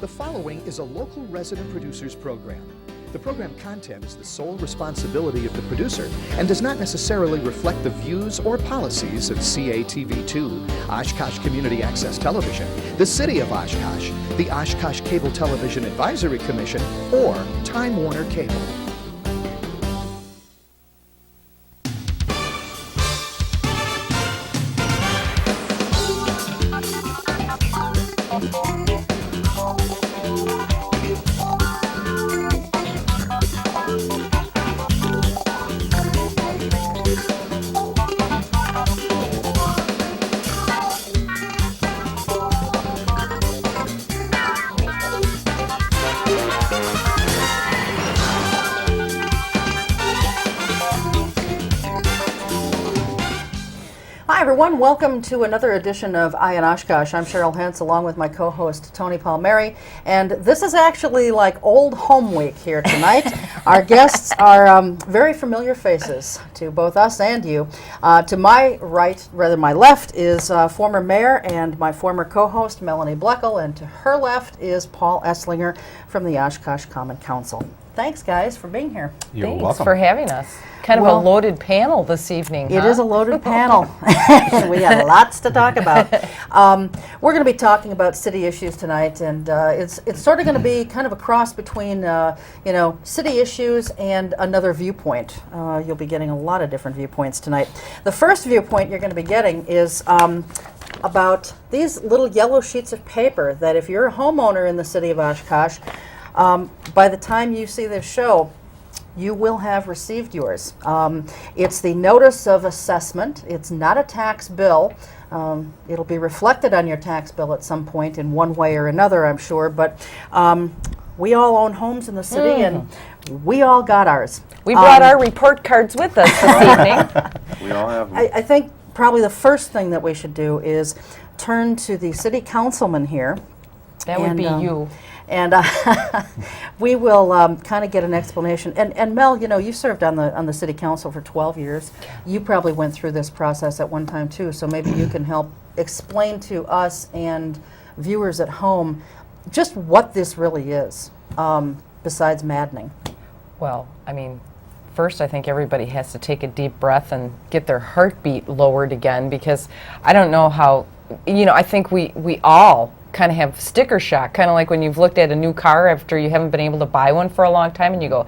The following is a local resident producers program. The program content is the sole responsibility of the producer and does not necessarily reflect the views or policies of CATV2, Oshkosh Community Access Television, the City of Oshkosh, the Oshkosh Cable Television Advisory Commission, or Time Warner Cable. Hi everyone, welcome to another edition of Eye on Oshkosh. I'm Cheryl Hentz along with my co-host Tony Palmeri, and this is actually like old home week here tonight. Our guests are very familiar faces to both us and you. To my right, rather my left, is former mayor and my former co-host Melanie Bloechl, and to her left is Paul Esslinger from the Oshkosh Common Council. Thanks guys for being here. You're Thanks welcome. for having us. Kind of a loaded panel this evening. It is a loaded panel. We got lots to talk about. We're going to be talking about city issues tonight, and it's sort of going to be kind of a cross between city issues and another viewpoint. You'll be getting a lot of different viewpoints tonight. The first viewpoint you're going to be getting is about these little yellow sheets of paper that if you're a homeowner in the city of Oshkosh, by the time you see this show, you will have received yours. It's the notice of assessment. It's not a tax bill. It'll be reflected on your tax bill at some point in one way or another, I'm sure, but we all own homes in the city and we all got ours. We brought our report cards with us this evening. We all have them. I think probably the first thing that we should do is turn to the city councilman here. That would be you. And we will kind of get an explanation. And Mel, you served on the city council for 12 years. You probably went through this process at one time too, so maybe you can help explain to us and viewers at home just what this really is, besides maddening. Well, I mean, first I think everybody has to take a deep breath and get their heartbeat lowered again, because I don't know how, I think we all kind of have sticker shock, kind of like when you've looked at a new car after you haven't been able to buy one for a long time and you go,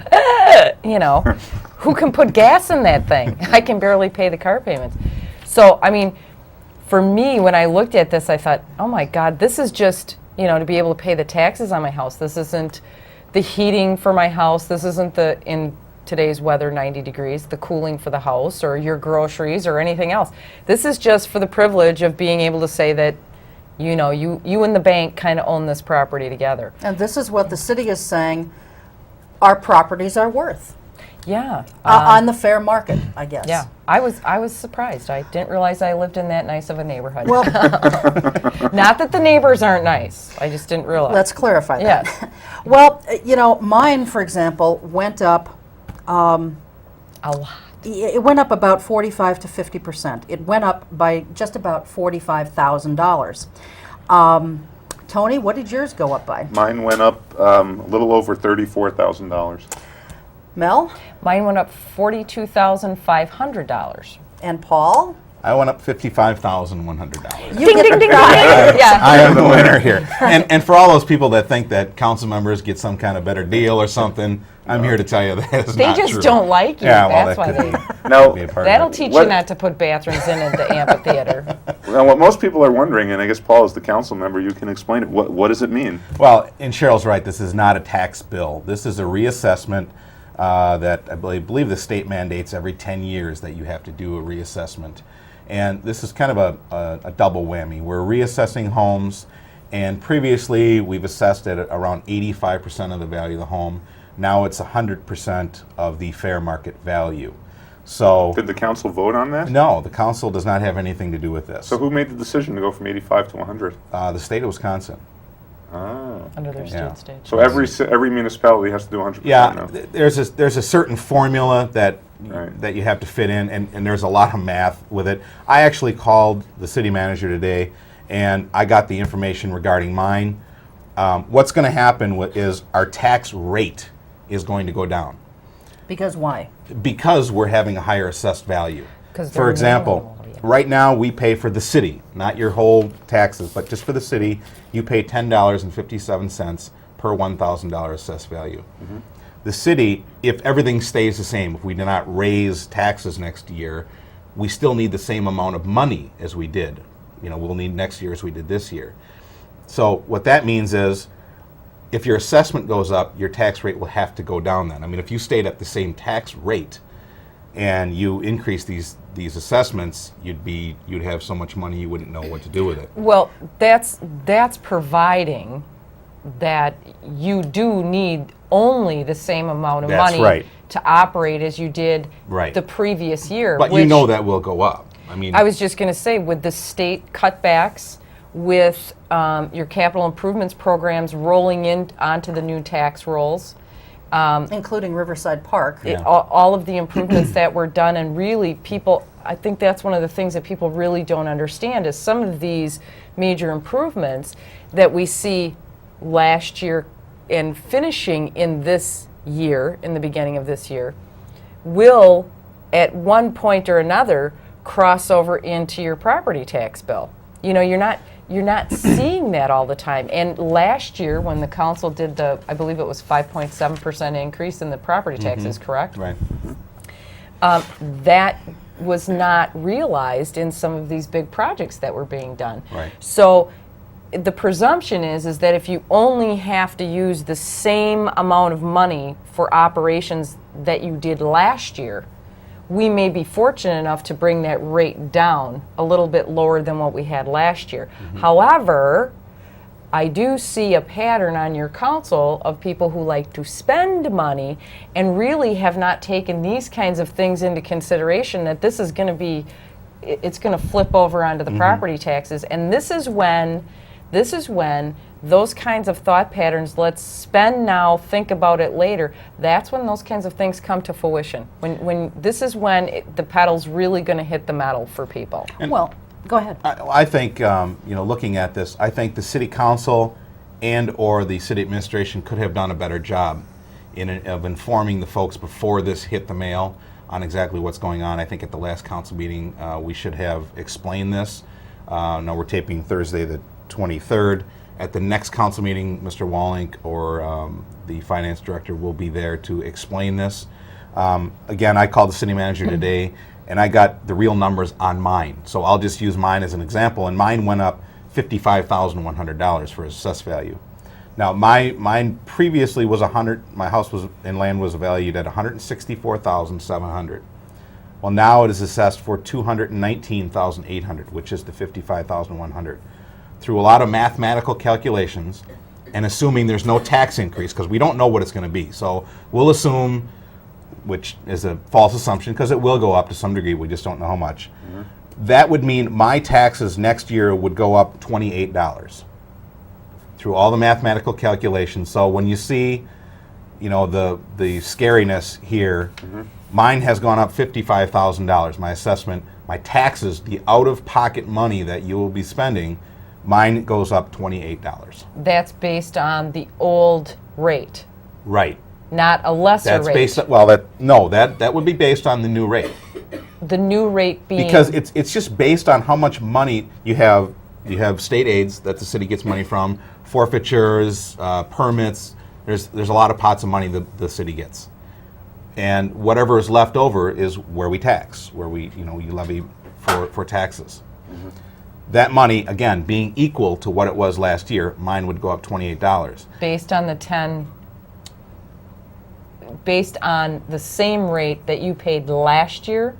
who can put gas in that thing? I can barely pay the car payments. So, I mean, for me, when I looked at this, I thought, oh my God, this is just, to be able to pay the taxes on my house. This isn't the heating for my house. This isn't in today's weather, 90 degrees, the cooling for the house or your groceries or anything else. This is just for the privilege of being able to say that you and the bank kind of own this property together. And this is what the city is saying our properties are worth. Yeah. On the fair market, I guess. Yeah. I was surprised. I didn't realize I lived in that nice of a neighborhood. Well, not that the neighbors aren't nice. I just didn't realize. let's clarify that. Yes. Well, mine, for example, went up A lot. it went up about 45 to 50%. It went up by just about $45,000. Tony, what did yours go up by? Mine went up a little over $34,000. Mel? Mine went up $42,500. And Paul? I went up $55,100. You get the prize. Yeah. I am the winner here. And for all those people that think that council members get some kind of better deal or something, I'm here to tell you that is They not just true. don't like you. Yeah, well, That's why that they. could be, Now, be a part That'll of it. teach What- you not to put bathrooms in at the amphitheater. now, what most people are wondering, and I guess Paul is the council member, you can explain it. What does it mean? Well, and Cheryl's right, this is not a tax bill. This is a reassessment that I believe the state mandates every 10 years that you have to do a reassessment. And this is kind of a double whammy. We're reassessing homes, and previously we've assessed at around 85% of the value of the home. Now it's 100% of the fair market value. So, Did the council vote on that? no, the council does not have anything to do with this. So who made the decision to go from 85 to 100? The state of Wisconsin. Ah. Under their Yeah. state. So every municipality has to do 100% Yeah, now. there's a certain formula that Right. that you have to fit in, and there's a lot of math with it. I actually called the city manager today, and I got the information regarding mine What's going to happen is our tax rate is going to go down Because why? because we're having a higher assessed value. 'Cause For they're example, minimal, yeah. right now we pay for the city, not your whole taxes, but just for the city, you pay $10.57 per $1,000 assessed value. The city, if everything stays the same, if we do not raise taxes next year, we still need the same amount of money as we did. We'll need next year as we did this year. So what that means is, if your assessment goes up, your tax rate will have to go down then. I mean, if you stayed at the same tax rate and you increase these assessments, you'd have so much money you wouldn't know what to do with it. Well, that's providing that you do need only the same amount of That's money right. to operate as you did Right. the previous year. But which that will go up. I mean, I was just going to say, with the state cutbacks, with your capital improvements programs rolling in onto the new tax rolls, Including Riverside Park. all of the improvements that were done, and really I think that's one of the things that people really don't understand is some of these major improvements that we see last year and finishing in this year, in the beginning of this year, will at one point or another cross over into your property tax bill. You're not seeing that all the time. And last year, when the council did I believe it was 5.7% increase in the property taxes, correct? right. That was not realized in some of these big projects that were being done. Right. So the presumption is that if you only have to use the same amount of money for operations that you did last year, we may be fortunate enough to bring that rate down a little bit lower than what we had last year. However, I do see a pattern on your council of people who like to spend money and really have not taken these kinds of things into consideration, that this is going to be, it's going to flip over onto the property taxes. And this is when those kinds of thought patterns, let's spend now, think about it later, that's when those kinds of things come to fruition. This is when the pedal's really going to hit the metal for people. Well, go ahead. I think, looking at this, I think the city council and/or the city administration could have done a better job of informing the folks before this hit the mail on exactly what's going on. I think at the last council meeting, we should have explained this. Now we're taping Thursday the 23rd. At the next council meeting, Mr. Wallink or the finance director will be there to explain this. Again, I called the city manager today, and I got the real numbers on mine. So I'll just use mine as an example, and mine went up $55,100 for its assessed value. Now, mine previously was my house was and land was valued at $164,700. Well, now it is assessed for $219,800, which is the $55,100. Through a lot of mathematical calculations, and assuming there's no tax increase, because we don't know what it's going to be. So we'll assume, which is a false assumption, because it will go up to some degree, we just don't know how much. That would mean my taxes next year would go up $28 through all the mathematical calculations. So when you see, the scariness here, mine has gone up $55,000, my assessment. My taxes, the out-of-pocket money that you will be spending, mine goes up $28. That's based on the old rate, Right. not a lesser That's rate. based on, that would be based on the new rate. The new rate being Because it's just based on how much money you have. You have state aids that the city gets money from, forfeitures, permits. There's a lot of pots of money the city gets. And whatever is left over is where we tax, where you levy for taxes. That money, again, being equal to what it was last year, mine would go up $28. based on based on the same rate that you paid last year.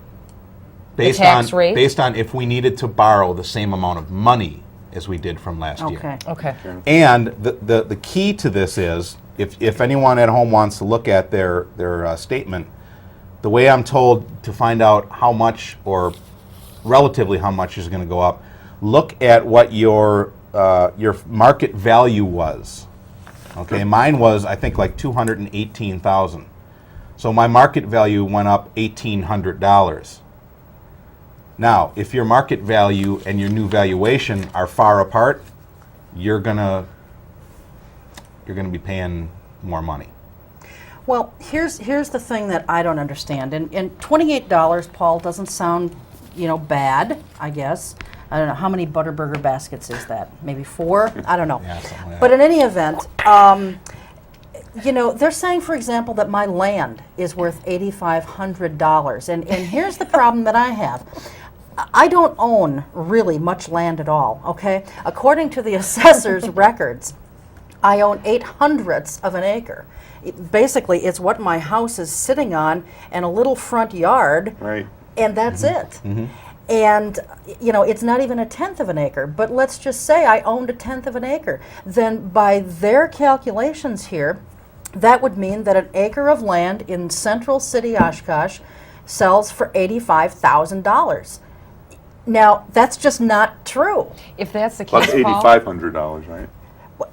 Tax rate? Based on if we needed to borrow the same amount of money as we did from last year. Okay. And the key to this is, if anyone at home wants to look at their statement, the way I'm told to find out how much or relatively how much is going to go up, look at what your market value was. Okay, mine was, I think, like $218,000. So my market value went up $1,800. Now, if your market value and your new valuation are far apart, you're gonna you're going to be paying more money. Well, here's the thing that I don't understand. And $28, Paul, doesn't sound, bad, I guess. I don't know, how many Butterburger baskets is that? Maybe 4? I don't know. Yeah, something like But that. in any event, they're saying, for example, that my land is worth $8,500. And here's the problem that I have. I don't own really much land at all, okay? According to the assessor's records, I own 8/100ths of an acre. Basically, it's what my house is sitting on and a little front yard, Right. and that's it. And, it's not even 1/10 of an acre. But let's just say I owned 1/10 of an acre. Then by their calculations here, that would mean that an acre of land in Central City, Oshkosh, sells for $85,000. Now, that's just not true. If that's the Plus case, Paul, $8,500, right?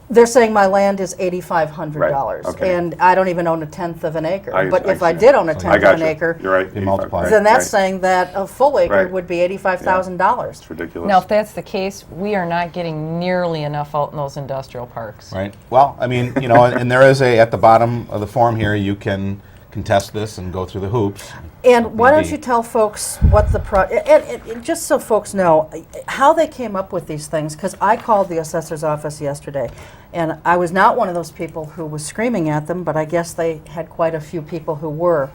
They're saying my land is $8,500, Right, okay. and I don't even own 1/10 of an acre. I But if I see. did own a I 10th of got an you. acre, You're right. You multiply. then that's right. saying that a full acre Right. would be $85,000. It's ridiculous. now if that's the case, we are not getting nearly enough out in those industrial parks. Right. Well, I mean, and there is at the bottom of the form here, you can contest this and go through the hoops. And why don't Maybe. you tell folks what the and just so folks know how they came up with these things, because I called the assessor's office yesterday, and I was not one of those people who was screaming at them, but I guess they had quite a few people who were.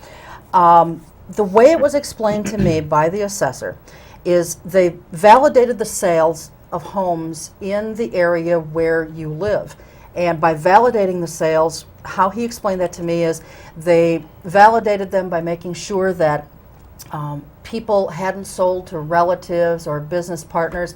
The way it was explained to me by the assessor is they validated the sales of homes in the area where you live. And by validating the sales, how he explained that to me is they validated them by making sure that people hadn't sold to relatives or business partners,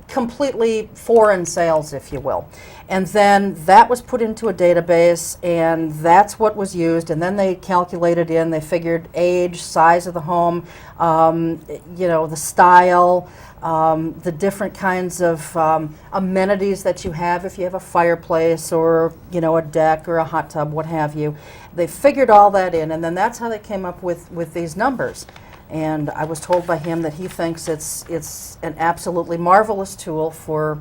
completely foreign sales, if you will. And then that was put into a database, and that's what was used. And then they calculated they figured age, size of the home, the style, the different kinds of amenities that you have if you have a fireplace or a deck or a hot tub, what have you. They figured all that in, and then that's how they came up with these numbers. And I was told by him that he thinks it's an absolutely marvelous tool for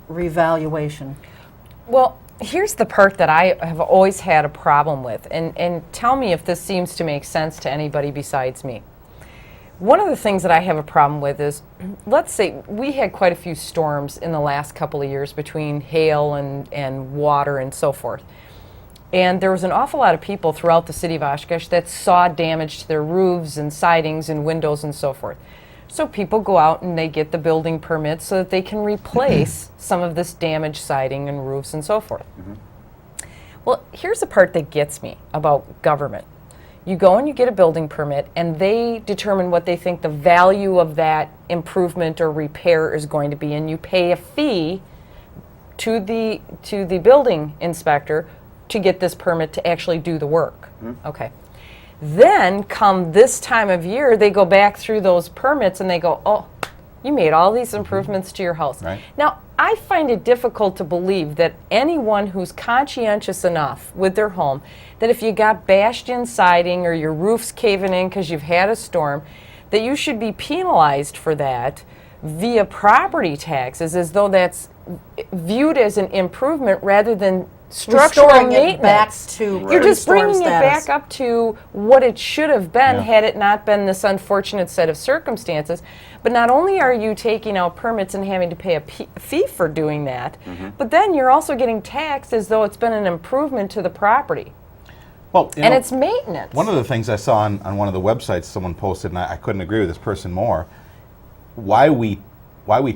revaluation. Well, here's the part that I have always had a problem with, and tell me if this seems to make sense to anybody besides me. One of the things that I have a problem with is, let's say we had quite a few storms in the last couple of years between hail and water and so forth. And there was an awful lot of people throughout the city of Oshkosh that saw damage to their roofs and sidings and windows and so forth. So people go out and they get the building permits so that they can replace some of this damaged siding and roofs and so forth. Well, here's the part that gets me about government. You go and you get a building permit, and they determine what they think the value of that improvement or repair is going to be, and you pay a fee to the building inspector to get this permit to actually do the work. Okay. Then come this time of year, they go back through those permits and they go, oh, you made all these improvements to your house. Right. Now, I find it difficult to believe that anyone who's conscientious enough with their home, that if you got bashed in siding or your roof's caving in because you've had a storm, that you should be penalized for that via property taxes, as though that's viewed as an improvement rather than structural Restoring it maintenance. back to You're just pre-storm bringing it status. back up to what it should have been Yeah. had it not been this unfortunate set of circumstances. But not only are you taking out permits and having to pay a fee for doing that, but then you're also getting taxed as though it's been an improvement to the property. Well, And it's maintenance. one of the things I saw on one of the websites someone posted, and I couldn't agree with this person more, why we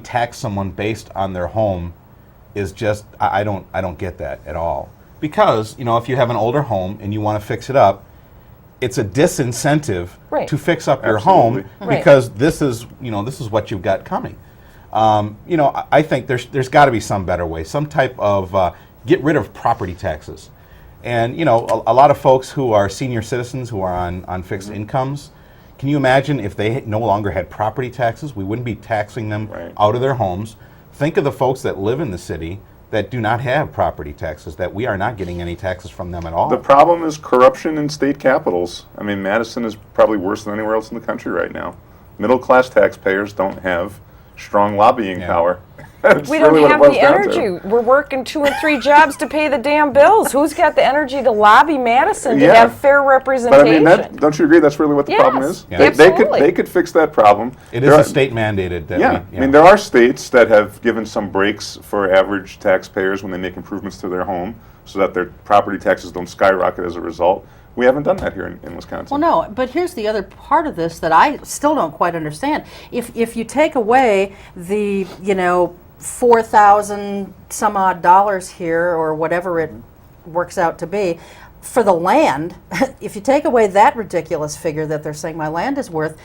tax someone based on their home is just, I don't get that at all. Because, if you have an older home and you want to fix it up, it's a disincentive Right. to fix up your Absolutely. home Right. because this is what you've got coming. I think there's got to be some better way, some type of get rid of property taxes. And, a lot of folks who are senior citizens who are on fixed incomes, can you imagine if they no longer had property taxes? We wouldn't be taxing them Right. out of their homes. Think of the folks that live in the city that do not have property taxes, that we are not getting any taxes from them at all. The problem is corruption in state capitals. I mean, Madison is probably worse than anywhere else in the country right now. Middle-class taxpayers don't have strong lobbying Yeah. power. That's We really don't what it have boils the down to. energy. We're working 2 and 3 jobs to pay the damn bills. Who's got the energy to lobby Madison to Yeah. have fair But I representation? mean, don't you agree that's really what the problem Yes. is? Yeah. They Absolutely. could fix that problem. It There is are- a state mandated that Yeah, we, I mean, there are states that have given some breaks for average taxpayers when they make improvements to their home so that their property taxes don't skyrocket as a result. We haven't done that here in Wisconsin. Well, no, but here's the other part of this that I still don't quite understand. If you take away the, 4,000 some odd dollars here, or whatever it works out to be, for the land, if you take away that ridiculous figure that they're saying my land is worth,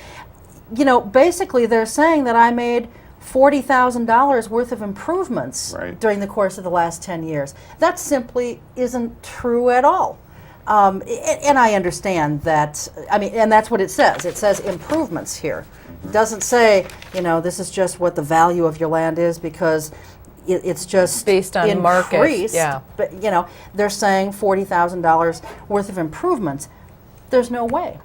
basically they're saying that I made $40,000 worth of improvements Right. during the course of the last 10 years. That simply isn't true at all. And I understand that, and that's what it says. It says improvements here. It doesn't say, this is just what the value of your land is, because it's just Based on market, increased. yeah. But, they're saying $40,000 worth of improvements. There's no way.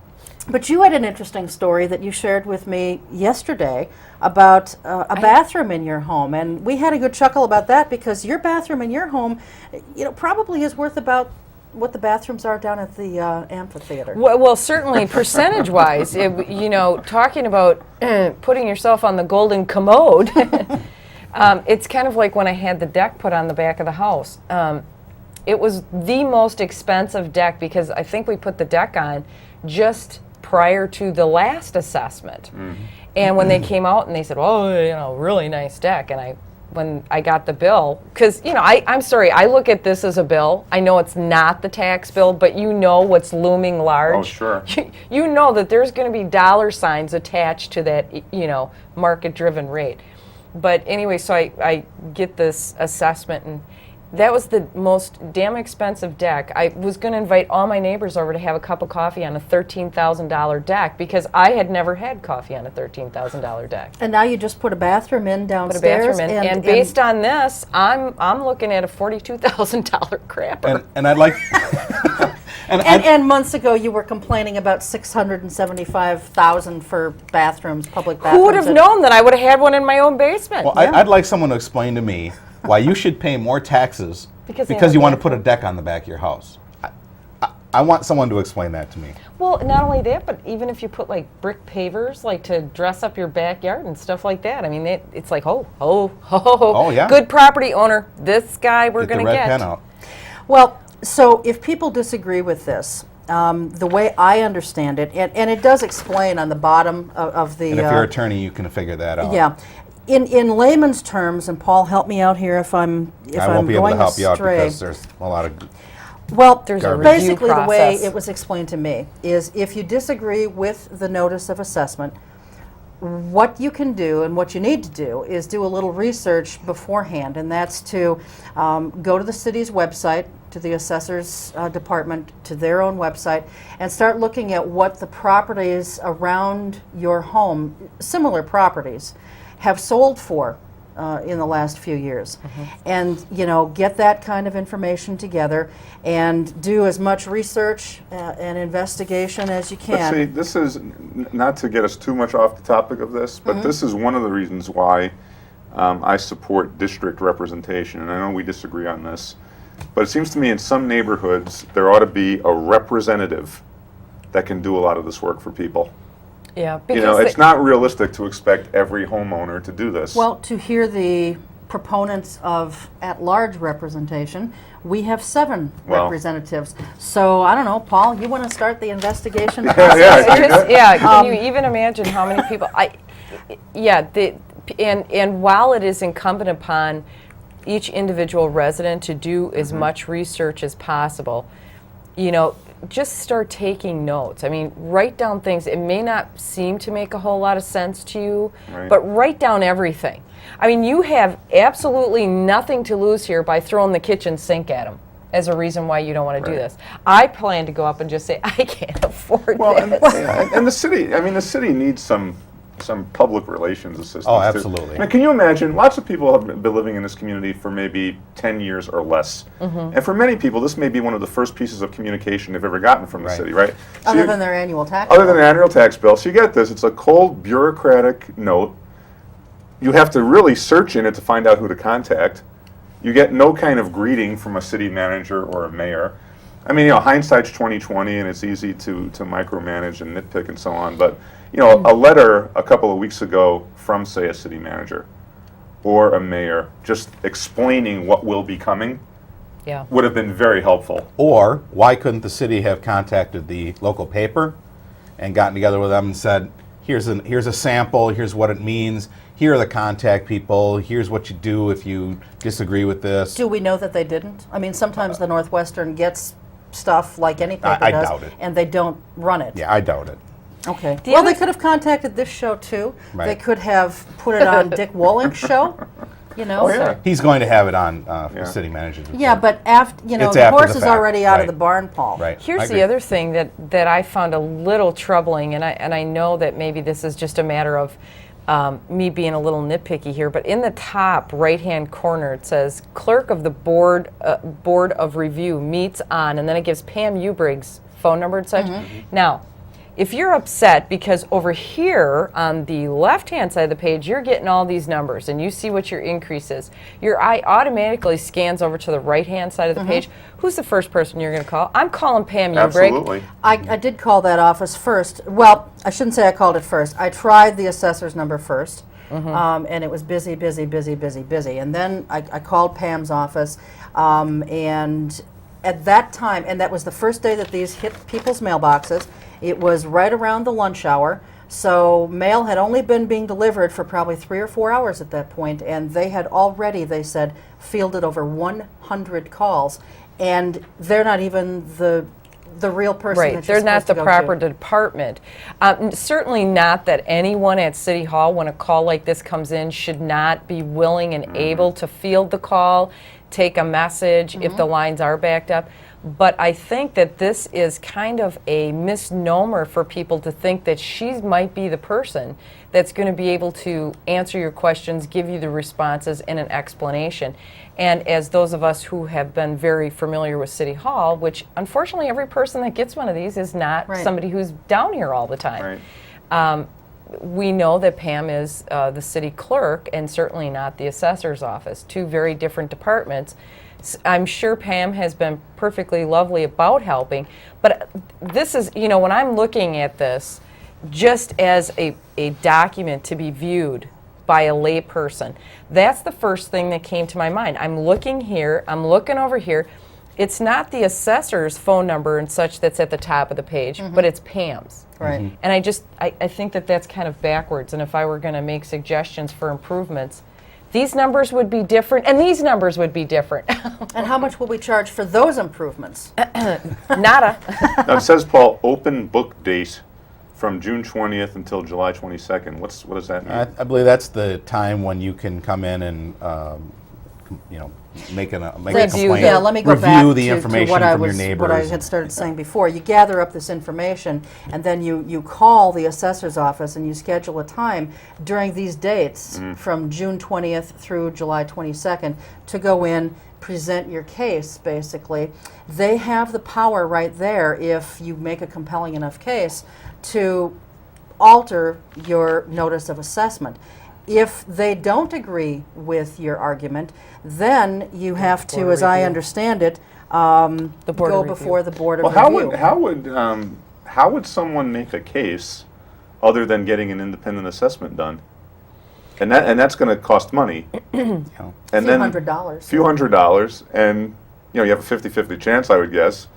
But you had an interesting story that you shared with me yesterday about a bathroom in your home, and we had a good chuckle about that, because your bathroom in your home, probably is worth about what the bathrooms are down at the amphitheater. Well, certainly percentage-wise, talking about putting yourself on the golden commode, it's kind of like when I had the deck put on the back of the house. It was the most expensive deck, because I think we put the deck on just prior to the last assessment. And when they came out and they said, "Oh, really nice deck," and when I got the bill, because I'm sorry, I look at this as a bill. I know it's not the tax bill, but what's looming large. Oh, sure. You know that there's going to be dollar signs attached to that, market-driven rate. But anyway, so I get this assessment, and that was the most damn expensive deck. I was going to invite all my neighbors over to have a cup of coffee on a $13,000 deck, because I had never had coffee on a $13,000 deck. And now you just put a bathroom in Put a downstairs. bathroom in, and based on this, I'm looking at a $42,000 crapper. and I'd like, and months ago you were complaining about $675,000 for bathrooms, public bathrooms. Who would have known that I would have had one in my own basement? well, I'd like someone to explain to me why you should pay more taxes Because they because have you a want to put a deck on the back of your house. I want someone to explain that to me. Well, not only that, but even if you put like brick pavers, like to dress up your backyard and stuff like that. I mean, it's like, yeah. Good property owner, this guy we're Get the going to red get. pen out. Well, so if people disagree with this, the way I understand it, and it does explain on the bottom of the... And if you're an attorney, you can figure that out. Yeah. In layman's terms, and Paul, help me out here if I'm I won't be able going to help you out astray. because there's a lot of. Well, There's a Garbage. review basically the way process. it was explained to me is if you disagree with the notice of assessment, what you can do and what you need to do is do a little research beforehand, and that's to go to the city's website, to the assessor's department, to their own website, and start looking at what the properties around your home, similar properties, have sold for in the last few years. And get that kind of information together and do as much research and investigation as you But can. see, this is, not to get us too much off the topic of this, but this is one of the reasons why I support district representation, and I know we disagree on this, but it seems to me in some neighborhoods there ought to be a representative that can do a lot of this work for people. Yeah, because It's not realistic to expect every homeowner to do this. Well, to hear the proponents of at-large representation, we have 7 Well. representatives. So, I don't know, Paul, you want to start the investigation yeah, process? I think that- can you even imagine how many people? And while it is incumbent upon each individual resident to do as much research as possible, just start taking notes. I mean, write down things. It may not seem to make a whole lot of sense to you, Right. but write down everything. I mean, you have absolutely nothing to lose here by throwing the kitchen sink at them as a reason why you don't want to do Right. this. I plan to go up and just say, I can't afford Well, this. and the city needs some public relations assistance. Oh, too. absolutely. I mean, can you imagine? Lots of people have been living in this community for maybe 10 years or less, and for many people, this may be one of the first pieces of communication they've ever gotten from the Right. city, right? So Other you- than their annual tax other bill. than the annual tax bill. So you get this. It's a cold, bureaucratic note. you have to really search in it to find out who to contact. You get no kind of greeting from a city manager or a mayor. I mean, hindsight's 20/20, and it's easy to micromanage and nitpick and so on. But a letter a couple of weeks ago from, say, a city manager or a mayor, just explaining what will be coming, would have been very helpful. Or why couldn't the city have contacted the local paper and gotten together with them and said, here's a sample, here's what it means, here are the contact people, here's what you do if you disagree with this. Do we know that they didn't? I mean, sometimes the Northwestern gets stuff like any paper I does, doubt it. and they don't run it. Yeah, I doubt it. Okay. Well, they could have contacted this show too. Right. They could have put it on Dick Wolink's show. Oh, yeah. He's going to have it on the city manager's report. Yeah, but after It's the after horse the is fact, already out of right. the barn, Paul. Right. I Here's agree. the other thing that I found a little troubling, and I know that maybe this is just a matter of me being a little nitpicky here, but in the top right-hand corner it says clerk of the board of review meets on, and then it gives Pam Ubrig's phone number and such. Now, if you're upset because over here on the left-hand side of the page, you're getting all these numbers and you see what your increase is, your eye automatically scans over to the right-hand side of the page. Who's the first person you're going to call? I'm calling Pam Ubrig. Absolutely. I did call that office first. Well, I shouldn't say I called it first. I tried the assessor's number first, and it was busy. And then I called Pam's office, and at that time, and that was the first day that these hit people's mailboxes. It was right around the lunch hour, so mail had only been being delivered for probably 3 or 4 hours at that point, and they had already, they said, fielded over 100 calls, and they're not even the real person Right, that you're they're not supposed to the go proper to. department. Certainly not that anyone at City Hall, when a call like this comes in, should not be willing and able to field the call, take a message if the lines are backed up. But I think that this is kind of a misnomer for people to think that she might be the person that's going to be able to answer your questions, give you the responses, and an explanation. And as those of us who have been very familiar with City Hall, which unfortunately every person that gets one of these is not somebody who's down here all the time. Right. We know that Pam is the city clerk and certainly not the assessor's office, two very different departments. I'm sure Pam has been perfectly lovely about helping, but this is, when I'm looking at this just as a document to be viewed by a lay person, that's the first thing that came to my mind. I'm looking here, I'm looking over here. It's not the assessor's phone number and such that's at the top of the page, but it's Pam's. Right. And I think that that's kind of backwards, and if I were going to make suggestions for improvements, these numbers would be different, and these numbers would be different. And how much will we charge for those improvements? Nada. Now it says, Paul, open book date from June 20th until July 22nd. What does that mean? I believe that's the time when you can come in and make a complaint. Yeah, let me go review back the to information what from your neighbors. what I had started saying before. You gather up this information, and then you call the assessor's office and you schedule a time during these dates from June 20th through July 22nd to go in, present your case, basically. They have the power right there, if you make a compelling enough case, to alter your notice of assessment. If they don't agree with your argument, then you have to, as I understand it, Board go of before the Board of Well, Review. how would someone make a case other than getting an independent assessment done? And that's going to cost money. And Few then $100s. few $100s, and you have a 50-50 chance, I would guess.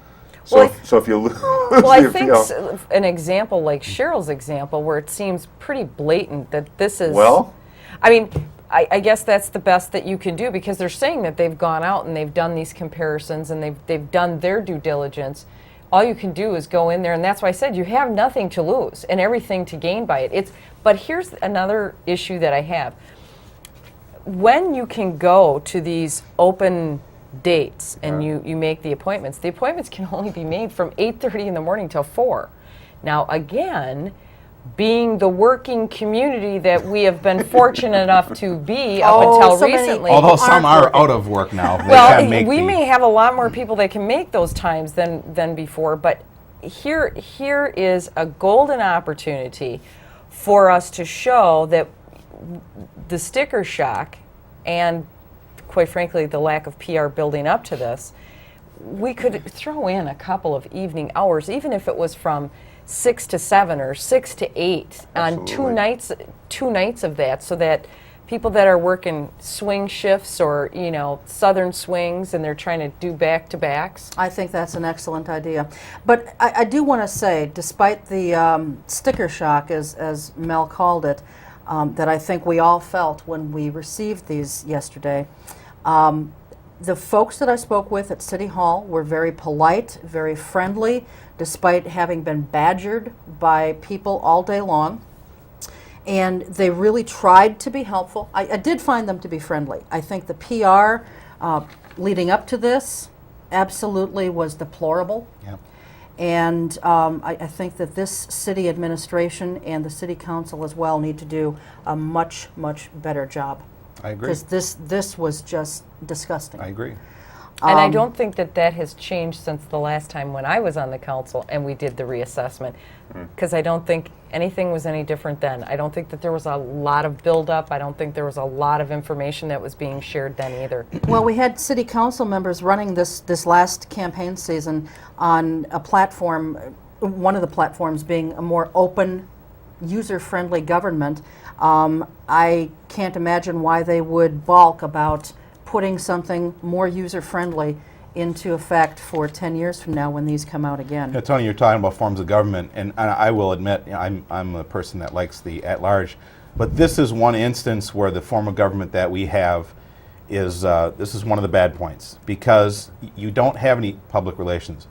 So Well, so if you lose Well, I the think appeal, an example like Cheryl's example, where it seems pretty blatant that this is. Well? I mean, I guess that's the best that you can do, because they're saying that they've gone out and they've done these comparisons and they've done their due diligence. All you can do is go in there, and that's why I said you have nothing to lose and everything to gain by it. But here's another issue that I have. When you can go to these open dates and you make the appointments can only be made from 8:30 in the morning till 4. Now, again, being the working community that we have been fortunate enough to be up until so many recently. Although some aren't are working. out of work now. They Well, can make we the- may have a lot more people that can make those times than before, but here is a golden opportunity for us to show that the sticker shock and, quite frankly, the lack of PR building up to this, we could throw in a couple of evening hours, even if it was from 6 to 7 or 6 to 8 on two nights of that, so that people that are working swing shifts or, southern swings and they're trying to do back-to-backs. I think that's an excellent idea. But I do want to say, despite the sticker shock, as Mel called it, that I think we all felt when we received these yesterday, the folks that I spoke with at City Hall were very polite, very friendly, despite having been badgered by people all day long. And they really tried to be helpful. I did find them to be friendly. I think the PR leading up to this absolutely was deplorable. Yep. And I think that this city administration and the city council as well need to do a much, much better job. I agree. Because this was just disgusting. I agree. And I don't think that has changed since the last time when I was on the council and we did the reassessment, because I don't think anything was any different then. I don't think that there was a lot of buildup. I don't think there was a lot of information that was being shared then either. Well, we had city council members running this last campaign season on a platform, one of the platforms being a more open, user-friendly government. I can't imagine why they would balk about putting something more user-friendly into effect for 10 years from now when these come out again. Yeah, Tony, you're talking about forms of government, and I will admit, I'm a person that likes the at-large, but this is one instance where the form of government that we have is, this is one of the bad points, because you don't have any public relations.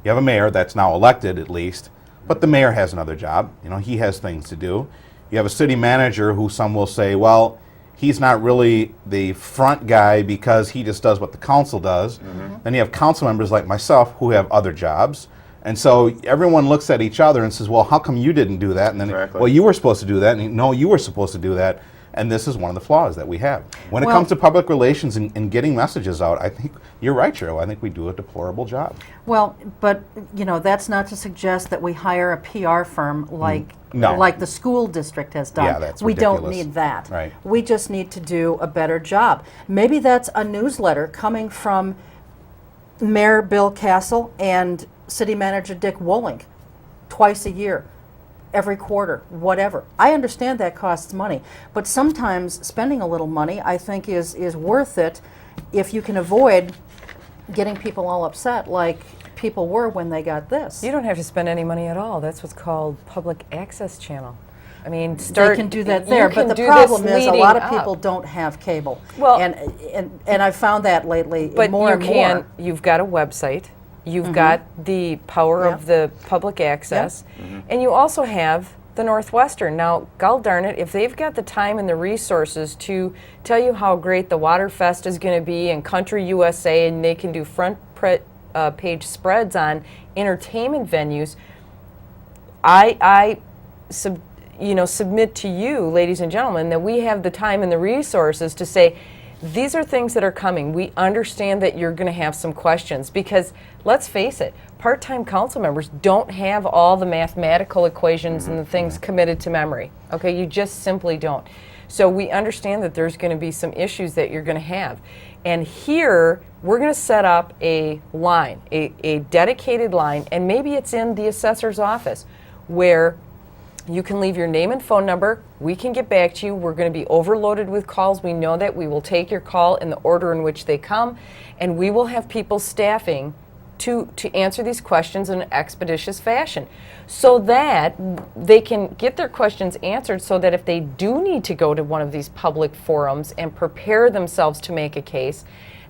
You have a mayor that's now elected, at least, but the mayor has another job. He has things to do. You have a city manager who some will say, well, he's not really the front guy because he just does what the council does. Then you have council members like myself who have other jobs. And so everyone looks at each other and says, well, how come you didn't do that? And then, well, you were supposed to do that. And no, you were supposed to do that. And this is one of the flaws that we have. When it comes to public relations and getting messages out, I think you're right, Cheryl. I think we do a deplorable job. Well, but that's not to suggest that we hire a PR firm like the school district has done. Yeah, that's we ridiculous. don't need that. Right. We just need to do a better job. Maybe that's a newsletter coming from Mayor Bill Castle and City Manager Dick Wolink twice a year. Every quarter, whatever. I understand that costs money, but sometimes spending a little money, I think, is worth it if you can avoid getting people all upset like people were when they got this. You don't have to spend any money at all. That's what's called public access channel. I mean, they can do that there, but the problem is a lot of people don't have cable. Well, and I've found that lately but more and more. You've got a website. You've got the power of the public access, and you also have the Northwestern. Now, gol darn it, if they've got the time and the resources to tell you how great the Water Fest is going to be and Country USA, and they can do front page spreads on entertainment venues, I submit to you, ladies and gentlemen, that we have the time and the resources to say, these are things that are coming. We understand that you're going to have some questions because, let's face it, part-time council members don't have all the mathematical equations and the things committed to memory. Okay, you just simply don't. So we understand that there's going to be some issues that you're going to have. And here, we're going to set up a line, a dedicated line, and maybe it's in the assessor's office where you can leave your name and phone number. We can get back to you. We're going to be overloaded with calls. We know that. We will take your call in the order in which they come, and we will have people staffing to answer these questions in an expeditious fashion so that they can get their questions answered, so that if they do need to go to one of these public forums and prepare themselves to make a case,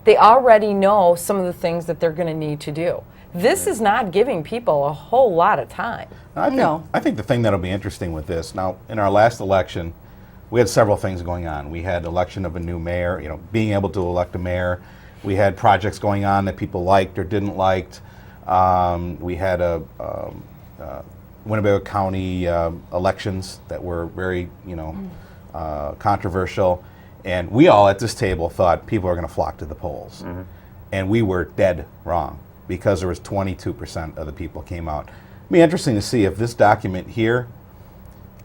they already know some of the things that they're going to need to do. This is not giving people a whole lot of time. I think the thing that'll be interesting with this, now in our last election, we had several things going on. We had election of a new mayor, being able to elect a mayor. We had projects going on that people liked or didn't like. We had Winnebago County elections that were very, controversial. And we all at this table thought people are going to flock to the polls. And we were dead wrong, because there was 22% of the people came out. It'll be interesting to see if this document here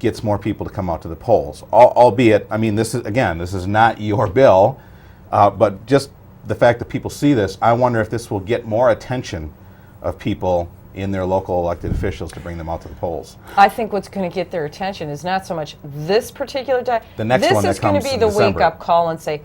gets more people to come out to the polls. Albeit, I mean, this is not your bill, but just the fact that people see this, I wonder if this will get more attention of people in their local elected officials to bring them out to the polls. I think what's going to get their attention is not so much this particular time. The next this one that is going to comes be in the December. wake-up call and say,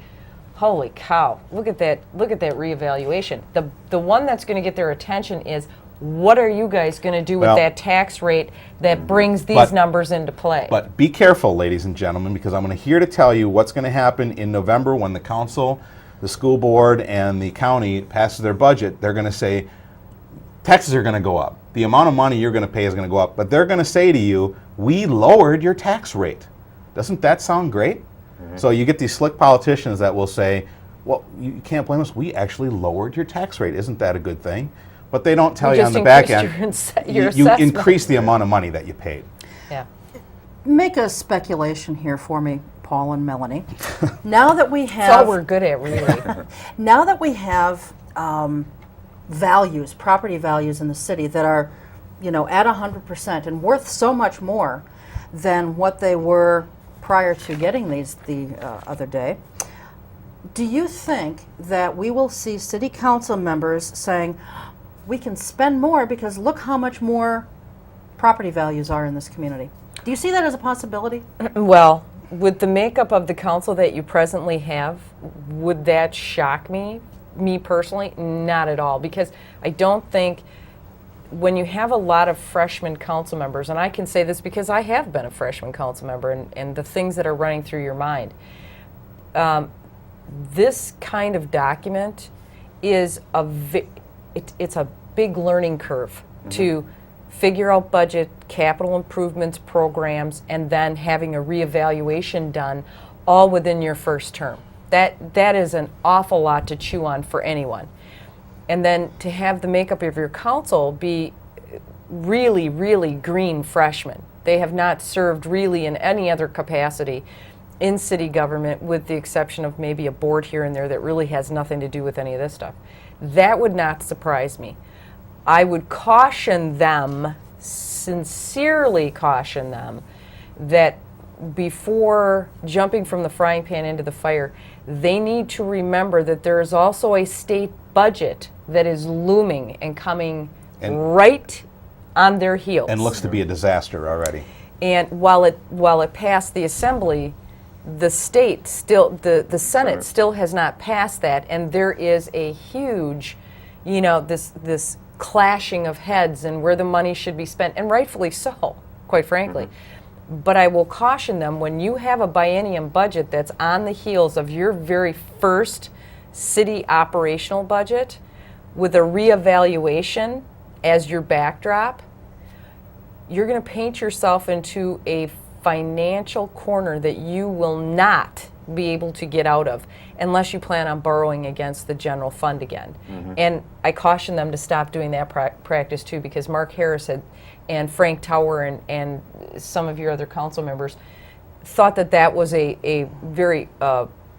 holy cow, look at that reevaluation. The one that's going to get their attention is, what are you guys going to do with Well, that tax rate that brings these but- numbers into play? But be careful, ladies and gentlemen, because I'm here to tell you what's going to happen in November when the council, the school board, and the county passes their budget. They're going to say, taxes are going to go up. The amount of money you're going to pay is going to go up. But they're going to say to you, we lowered your tax rate. Doesn't that sound great? So you get these slick politicians that will say, well, you can't blame us. We actually lowered your tax rate. Isn't that a good thing? But they don't tell you on the back end, your you assessment. increase the amount of money that you paid. Yeah. Make a speculation here for me, Paul and Melanie. Now that we That's all have we're good at, really. now that we have values, property values in the city that are, at 100% and worth so much more than what they were prior to getting these the other day, do you think that we will see city council members saying, we can spend more because look how much more property values are in this community? Do you see that as a possibility? Well, with the makeup of the council that you presently have, would that shock me? Me personally, not at all, because I don't think when you have a lot of freshman council members, and I can say this because I have been a freshman council member, and the things that are running through your mind, this kind of document is it's a big learning curve to figure out budget, capital improvements programs, and then having a reevaluation done all within your first term. That is an awful lot to chew on for anyone. And then to have the makeup of your council be really, really green freshmen. They have not served really in any other capacity in city government, with the exception of maybe a board here and there that really has nothing to do with any of this stuff. That would not surprise me. I would caution them, sincerely caution them, that before jumping from the frying pan into the fire, they need to remember that there is also a state budget that is looming and coming right on their heels. And looks to be a disaster already. And while it passed the assembly, the state still, the Senate still has not passed that, and there is a huge, this clashing of heads and where the money should be spent, and rightfully so, quite frankly. But I will caution them, when you have a biennium budget that's on the heels of your very first city operational budget, with a reevaluation as your backdrop, you're going to paint yourself into a financial corner that you will not be able to get out of unless you plan on borrowing against the general fund again. And I caution them to stop doing that practice too, because Mark Harris and Frank Tower and some of your other council members thought that was a very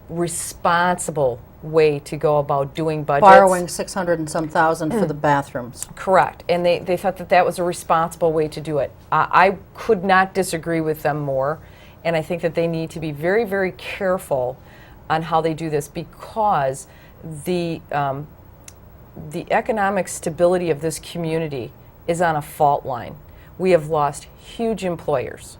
responsible way to go about doing budgets. Borrowing 600 and some thousand for the bathrooms. Correct. And they thought that was a responsible way to do it. I could not disagree with them more, and I think that they need to be very, very careful on how they do this, because the economic stability of this community is on a fault line. We have lost huge employers.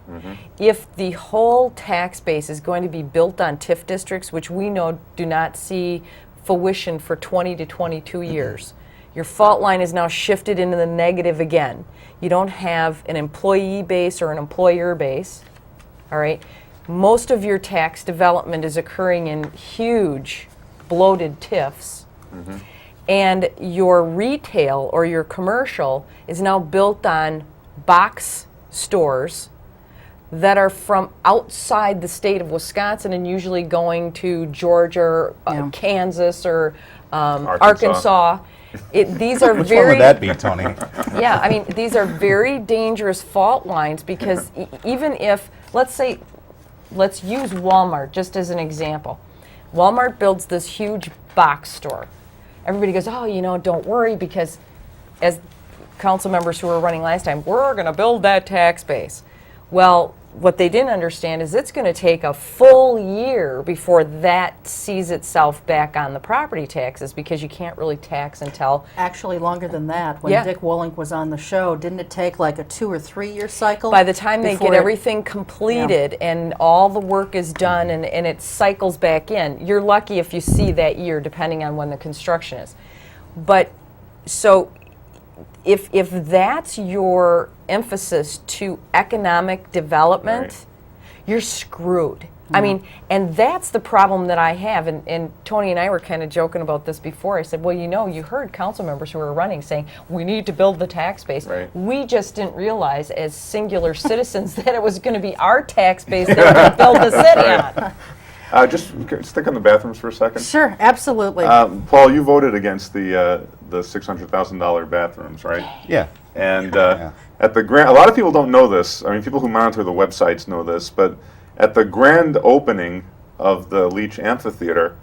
If the whole tax base is going to be built on TIF districts, which we know do not see fruition for 20 to 22 years, your fault line is now shifted into the negative again. You don't have an employee base or an employer base, all right? Most of your tax development is occurring in huge bloated TIFs. And your retail or your commercial is now built on box stores that are from outside the state of Wisconsin and usually going to Georgia, or Kansas, or Arkansas. These are Which very. one would that be, Tony? Yeah, I mean, these are very dangerous fault lines, because even if, let's use Walmart just as an example. Walmart builds this huge box store. Everybody goes, oh, don't worry, because as council members who were running last time, we're going to build that tax base. Well, what they didn't understand is it's going to take a full year before that sees itself back on the property taxes, because you can't really tax until... Actually, longer than that. When Yeah. Dick Wollink was on the show, didn't it take like a 2 or 3 year cycle? By the time they before get it- everything completed and all the work is done and it cycles back in, you're lucky if you see that year, depending on when the construction is. But so if that's your emphasis to economic development, Right. you're screwed. I mean, and that's the problem that I have. And Tony and I were kind of joking about this before. I said, well, you heard council members who were running saying, we need to build the tax base. Right. We just didn't realize as singular citizens that it was going to be our tax base that we're going to build the city on. Just stick on the bathrooms for a second. Sure, absolutely. Paul, you voted against the $600,000 bathrooms, right? Yeah. And at the grand, a lot of people don't know this. I mean, people who monitor the websites know this, but at the grand opening of the Leach Amphitheater,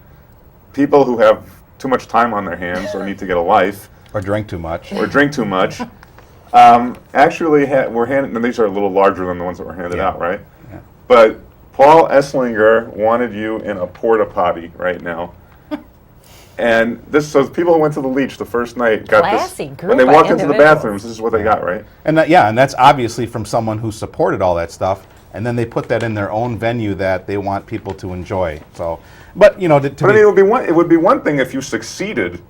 people who have too much time on their hands or need to get a life Or drink too much. or drink too much, actually were handed, and these are a little larger than the ones that were handed Yeah. out, right? Yeah. But Paul Esslinger wanted you in a porta potty right now. And so the people who went to the Leach the first night got Classy this. group When they of walked into the individuals. bathrooms, this is what they got, right? And and that's obviously from someone who supported all that stuff, and then they put that in their own venue that they want people to enjoy. So, but to But I mean, it would be one thing if you succeeded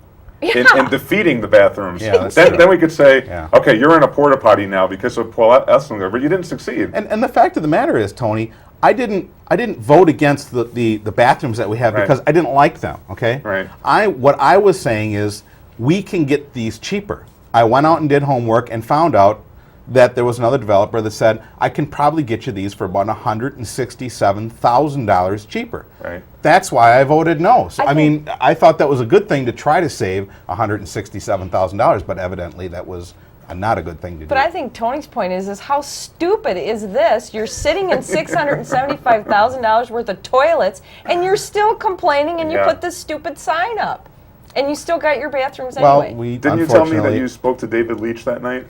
in defeating the bathrooms. Yeah, Then we could say, Yeah. okay, you're in a porta potty now because of Paul Esslinger, but you didn't succeed. And the fact of the matter is, Tony, I didn't vote against the bathrooms that we have Right. because I didn't like them. Okay. Right. What I was saying is we can get these cheaper. I went out and did homework and found out that there was another developer that said I can probably get you these for about $167,000 cheaper. Right. That's why I voted no. So, I I mean, I thought that was a good thing to try to save $167,000, but evidently that was not a good thing to do. But I think Tony's point is how stupid is this? You're sitting in $675,000 worth of toilets, and you're still complaining, and you Yeah. put this stupid sign up, and you still got your bathrooms well, anyway. we Didn't you tell me that unfortunately- you spoke to David Leach that night?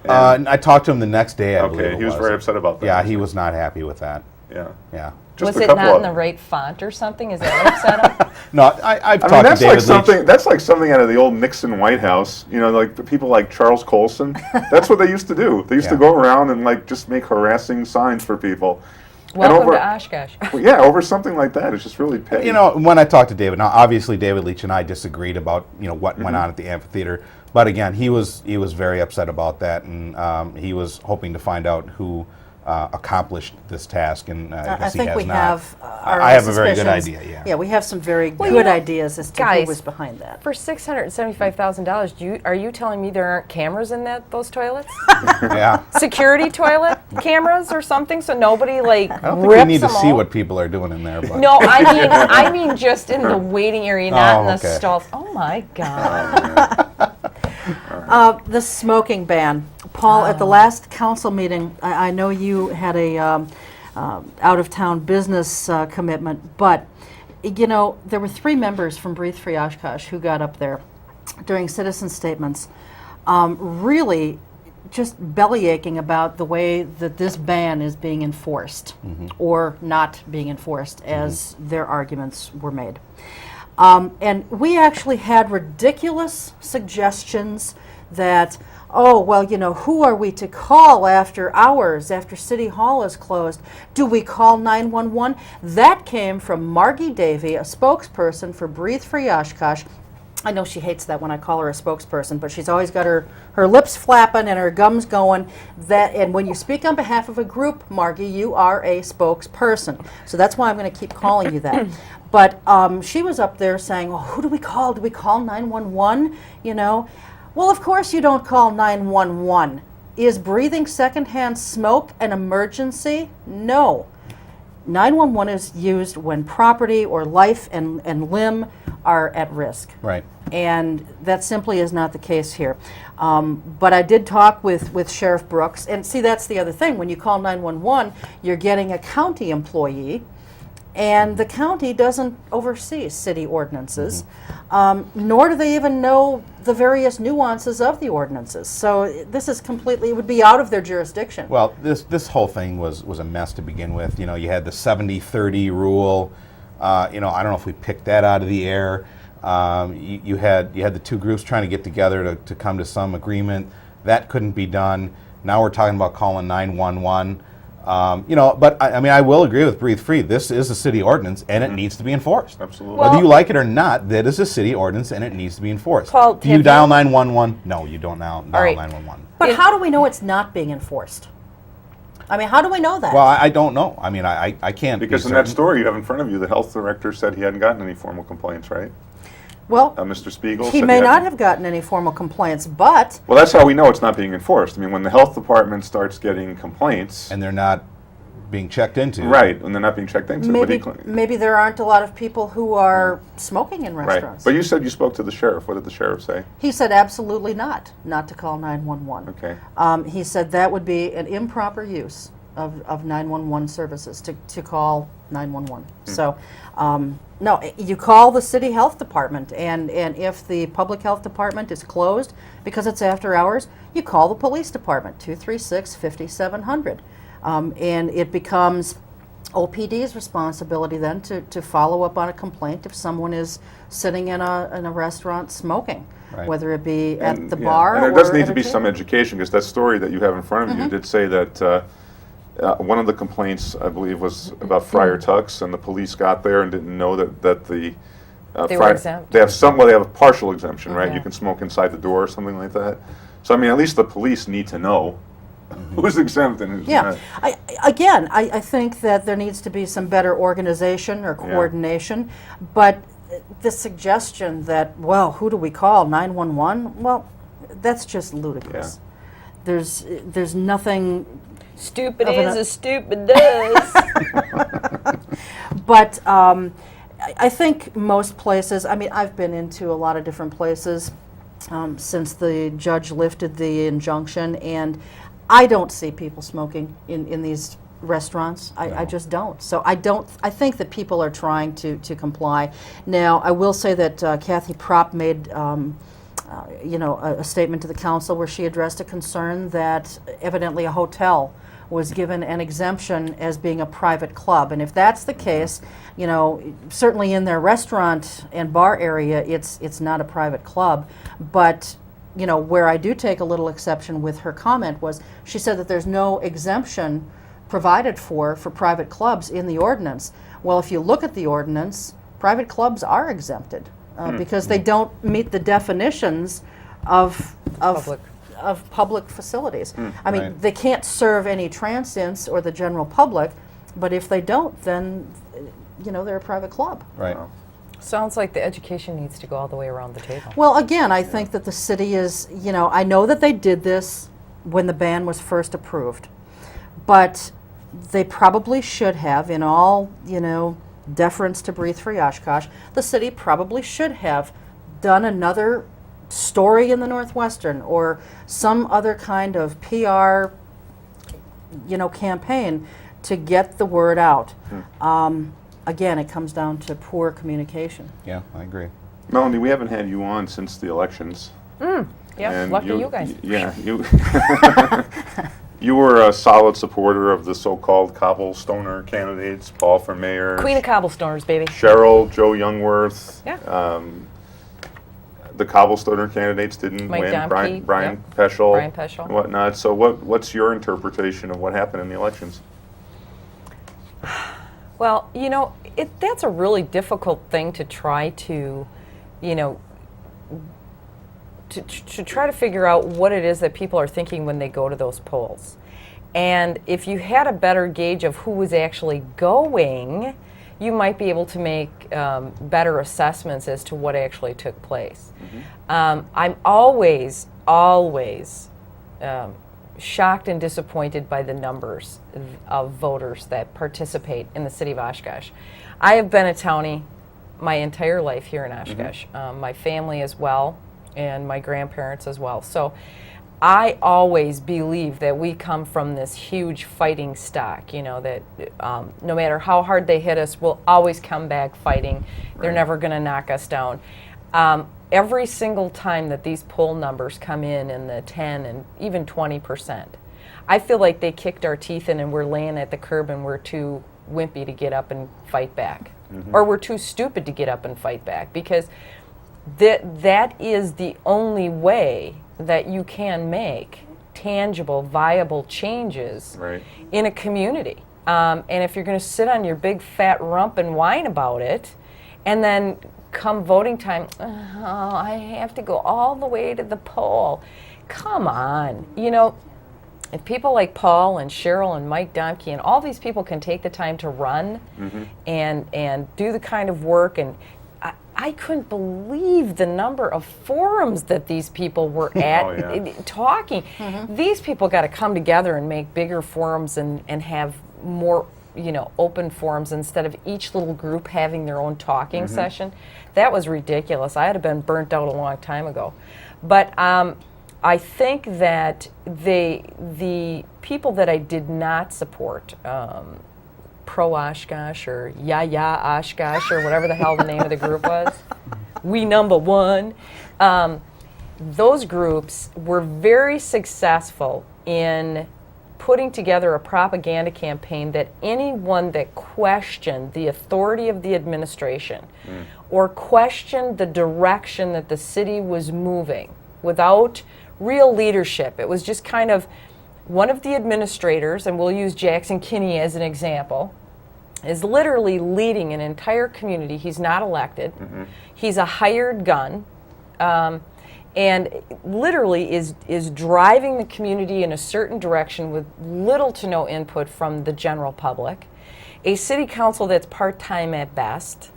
I talked to him the next day. I believe Okay, it he was very upset about that. Yeah, he was not happy with that. Yeah. Yeah. Just Was a it couple not in of the them. right font or something? Is that what upset him? No, I've I talked mean, to that's David like something. Leach. That's like something out of the old Nixon White House. Like people like Charles Colson. That's what they used to do. They used to Yeah. go around and just make harassing signs for people. Welcome over, to Oshkosh. Well, yeah, over something like that, it's just really petty. When I talked to David, now obviously David Leach and I disagreed about what Mm-hmm. went on at the amphitheater, but again, he was very upset about that, and he was hoping to find out who accomplished this task, and I I guess he think has we not. have our I have a very good suspicions. idea. Yeah. Yeah, we have some very Well, good ideas as to who guys, was behind that. For $675,000, are you telling me there aren't cameras in those toilets? Yeah. Security toilet cameras or something, so nobody I don't think rips we need to them see all? what people are doing in there. But No, I mean just in the waiting area, not in the okay. stalls. Oh my God. The smoking ban. Paul, at the last council meeting, I know you had a out-of-town business commitment, but, there were 3 members from Breathe Free Oshkosh who got up there during citizen statements, really just bellyaching about the way that this ban is being enforced or not being enforced, as their arguments were made. And we actually had ridiculous suggestions that, who are we to call after hours, after City Hall is closed? Do we call 911? That came from Margie Davey, a spokesperson for Breathe Free Oshkosh. I know she hates that when I call her a spokesperson, but she's always got her lips flapping and her gums going. And when you speak on behalf of a group, Margie, you are a spokesperson. So that's why I'm going to keep calling you that. But she was up there saying, well, who do we call? Do we call 911? Well, of course you don't call 911. Is breathing secondhand smoke an emergency? No. 911 is used when property or life and limb are at risk. right. And that simply is not the case here. But I did talk with Sheriff Brooks, and see, that's the other thing. When you call 911, you're getting a county employee, And the county doesn't oversee city ordinances, nor do they even know the various nuances of the ordinances. So this is completely, it would be out of their jurisdiction. Well, this whole thing was a mess to begin with. You know, you had the 70-30 rule. You know, I don't know if we picked that out of the air. You had the two groups trying to get together to come to some agreement. That couldn't be done. Now we're talking about calling 911. You know, but I mean, I will agree with Breathe Free. This is a city ordinance, and it needs to be enforced. Absolutely. Whether you Well- like it or not, that is a city ordinance, and it needs to be enforced. Paul, do you have dial you- 911? No, you don't now dial right. 911. But how do we know it's not being enforced? I mean, how do we know that? Well, I don't know. I mean, I can't Because be in that certain. story you have in front of you, the health director said he hadn't gotten any formal complaints, right? Well, Mr. Spiegel he said may not hadn't. have gotten any formal complaints, but Well, that's how we know it's not being enforced. I mean, when the health department starts getting complaints, And they're not being checked into. right, and they're not being checked into. but he maybe there aren't a lot of people who are smoking in right. restaurants. But you said you spoke to the sheriff. What did the sheriff say? He said absolutely not to call 911. Okay. He said that would be an improper use of 911 services to call 911. So, no, you call the city health department, and if the public health department is closed because it's after hours, you call the police department, 236-5700. And it becomes OPD's responsibility then to follow up on a complaint if someone is sitting in a restaurant smoking, Right. whether it be at And, the yeah, bar and or there does need at to a be some table. education, because that story that you have in front of Mm-hmm. you did say that one of the complaints, I believe, was about Friar Mm-hmm. Tuck's, and the police got there and didn't know that the They were exempt. They have they have a partial exemption, right? Yeah. You can smoke inside the door or something like that. So I mean, at least the police need to know who's exempt and who's Yeah, not. I think that there needs to be some better organization or coordination, but the suggestion that, well, who do we call, 911? Well, that's just ludicrous. There's nothing, Stupid Of an- is as stupid does. but I think most places, I mean, I've been into a lot of different places since the judge lifted the injunction, and I don't see people smoking in these restaurants. I just don't. So I think that people are trying to comply. Now, I will say that Kathy Propp made a statement to the council where she addressed a concern that evidently a hotel was given an exemption as being a private club. And if that's the case, you know, certainly in their restaurant and bar area, it's not a private club. But, you know, where I do take a little exception with her comment was she said that there's no exemption provided for private clubs in the ordinance. Well, if you look at the ordinance, private clubs are exempted because they don't meet the definitions of public facilities. I mean, Right. they can't serve any transients or the general public, but if they don't, then, you know, they're a private club. Right. Sounds like the education needs to go all the way around the table. Well, again, I think that the city is, you know, I know that they did this when the ban was first approved, but they probably should have, in all, you know, deference to Breathe Free Oshkosh, the city probably should have done another story in the Northwestern or some other kind of PR, you know, campaign to get the word out. Again, it comes down to poor communication. Yeah, I agree. Melanie, we haven't had you on since the elections. Yeah, And lucky you guys. Yeah, you. You were a solid supporter of the so-called cobblestoner candidates, Paul for mayor, Queen of cobblestoners, baby. Cheryl, Joe Youngworth. Yeah. The cobblestoner candidates didn't Mike win. Domke, Brian yep. Peschel. Brian Peschel. And whatnot. So what's your interpretation of what happened in the elections? Well, you know, that's a really difficult thing to try to, you know, to try to figure out what it is that people are thinking when they go to those polls. And if you had a better gauge of who was actually going, you might be able to make better assessments as to what actually took place. I'm always shocked and disappointed by the numbers of voters that participate in the city of Oshkosh. I have been a townie my entire life here in Oshkosh, my family as well, and my grandparents as well. So I always believe that we come from this huge fighting stock, you know, that no matter how hard they hit us, we'll always come back fighting. They're never going to knock us down. Every single time that these poll numbers come in the 10 and even 20%, I feel like they kicked our teeth in and we're laying at the curb and we're too wimpy to get up and fight back. Or we're too stupid to get up and fight back, because that is the only way that you can make tangible, viable changes in a community. And if you're going to sit on your big fat rump and whine about it, and then come voting time, oh, I have to go all the way to the poll. Come on. You know, if people like Paul and Cheryl and Mike Domke and all these people can take the time to run and do the kind of work, and I couldn't believe the number of forums that these people were at talking. These people got to come together and make bigger forums and have more, you know, open forums instead of each little group having their own talking session. That was ridiculous. I had been burnt out a long time ago. But I think that the people that I did not support, Pro Oshkosh or Oshkosh or whatever the hell the name of the group was, We Number One, those groups were very successful in putting together a propaganda campaign that anyone that questioned the authority of the administration or questioned the direction that the city was moving without real leadership, it was just kind of one of the administrators, and we'll use Jackson Kinney as an example, is literally leading an entire community. He's not elected. He's a hired gun, and literally is driving the community in a certain direction with little to no input from the general public. A city council that's part-time at best,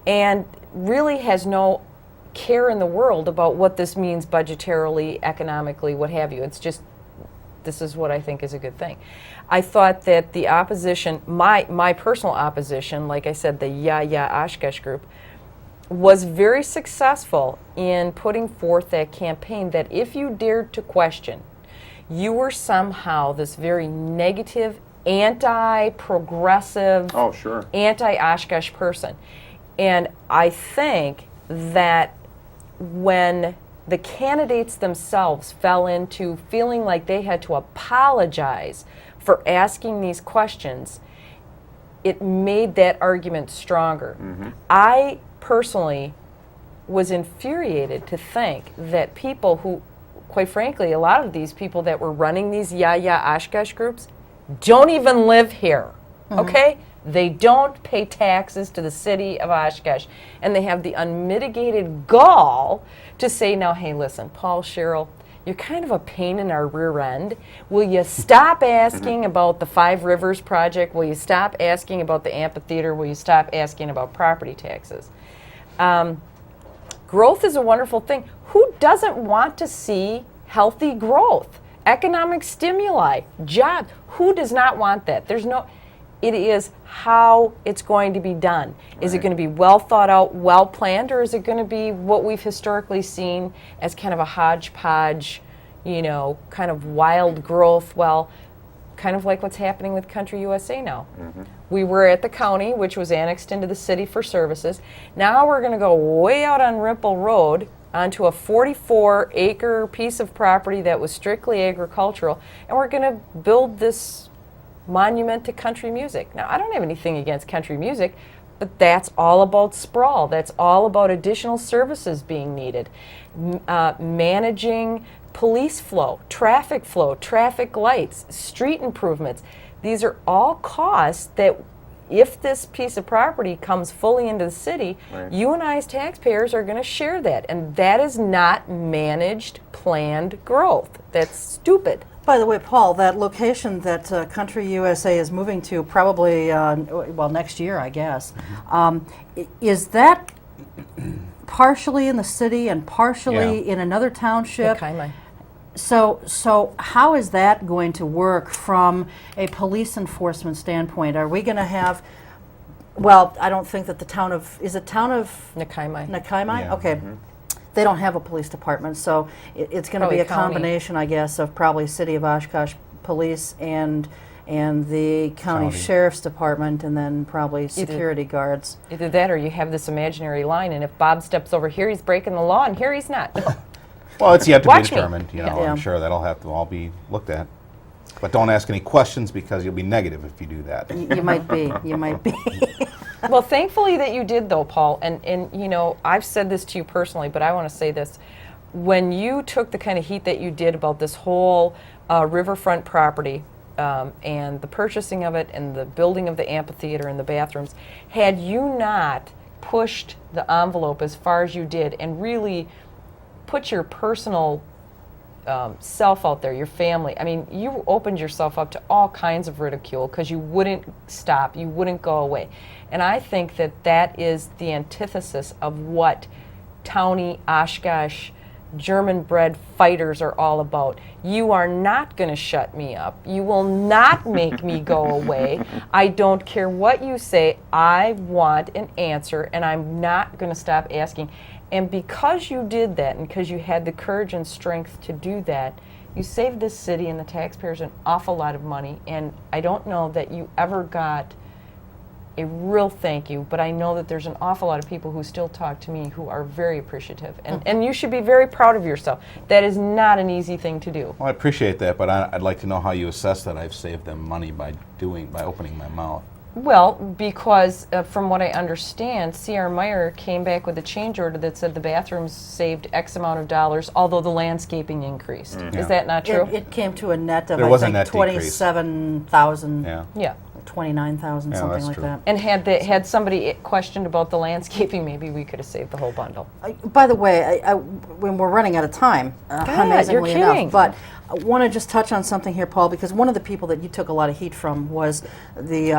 and really has no care in the world about what this means budgetarily, economically, what have you. It's just, this is what I think is a good thing. I thought that the opposition, my personal opposition, like I said, the Oshkosh group, was very successful in putting forth that campaign that if you dared to question, you were somehow this very negative, anti-progressive, anti-Oshkosh person. And I think that when the candidates themselves fell into feeling like they had to apologize for asking these questions, it made that argument stronger. I personally was infuriated to think that people who, quite frankly, a lot of these people that were running these Oshkosh groups don't even live here, okay? They don't pay taxes to the city of Oshkosh, and they have the unmitigated gall to say, now, hey, listen, Paul, Cheryl, you're kind of a pain in our rear end. Will you stop asking about the Five Rivers project? Will you stop asking about the amphitheater? Will you stop asking about property taxes? Growth is a wonderful thing. Who doesn't want to see healthy growth? Economic stimuli, jobs. Who does not want that? It is how it's going to be done. Is it going to be well thought out, well planned, or is it going to be what we've historically seen as kind of a hodgepodge, you know, kind of wild growth? Well, kind of like what's happening with Country USA now. We were at the county, which was annexed into the city for services. Now we're going to go way out on Rimple Road onto a 44-acre piece of property that was strictly agricultural, and we're going to build this monument to country music. Now, I don't have anything against country music, but that's all about sprawl. That's all about additional services being needed. Managing police flow, traffic lights, street improvements. These are all costs that if this piece of property comes fully into the city, you and I as taxpayers are going to share that. And that is not managed, planned growth. That's stupid. By the way, Paul, that location that Country USA is moving to probably, next year, I guess, is that partially in the city and partially in another township? So how is that going to work from a police enforcement standpoint? Are we going to have, I don't think that is it town of Nakaimai. Nakaimai? Yeah. Okay. they don't have a police department, so it's going to be Probably a county. combination, I guess, of probably City of Oshkosh Police and the county County. sheriff's department, and then probably security guards. Either that or you have this imaginary line, and if Bob steps over here, he's breaking the law, and here he's not. Well, it's yet to Watch be me. determined. You know, Yeah. I'm sure that'll have to all be looked at. But don't ask any questions because you'll be negative if you do that. You might be. You might be. Well, thankfully that you did, though, Paul. And you know, I've said this to you personally, but I want to say this. When you took the kind of heat that you did about this whole riverfront property and the purchasing of it and the building of the amphitheater and the bathrooms, had you not pushed the envelope as far as you did and really put your personal self out there, your family. I mean, you opened yourself up to all kinds of ridicule because you wouldn't stop, you wouldn't go away. And I think that that is the antithesis of what towny Oshkosh German-bred fighters are all about. You are not going to shut me up. You will not make me go away. I don't care what you say. I want an answer, and I'm not going to stop asking. And because you did that, and because you had the courage and strength to do that, you saved this city and the taxpayers an awful lot of money. And I don't know that you ever got a real thank you, but I know that there's an awful lot of people who still talk to me who are very appreciative. And you should be very proud of yourself. That is not an easy thing to do. Well, I appreciate that, but I'd like to know how you assess that I've saved them money by opening my mouth. Well, because from what I understand, C.R. Meyer came back with a change order that said the bathrooms saved X amount of dollars, although the landscaping increased. Is that not true? It came to a net of, There I was a think, net decrease. 27,000, Yeah. Yeah. 29,000, Yeah, something that's like true. that. And had somebody questioned about the landscaping, maybe we could have saved the whole bundle. By the way, when we're running out of time, amazingly you're kidding. enough, but I want to just touch on something here, Paul, because one of the people that you took a lot of heat from was the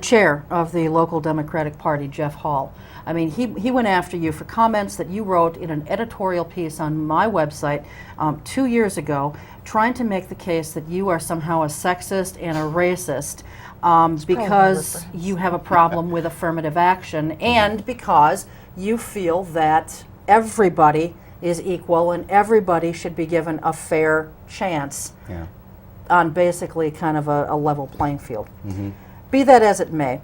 chair of the local Democratic Party, Jeff Hall. I mean, he went after you for comments that you wrote in an editorial piece on my website 2 years ago, trying to make the case that you are somehow a sexist and a racist because you have a problem with affirmative action, and because you feel that everybody is equal and everybody should be given a fair chance Yeah. on basically kind of a level playing field. Be that as it may,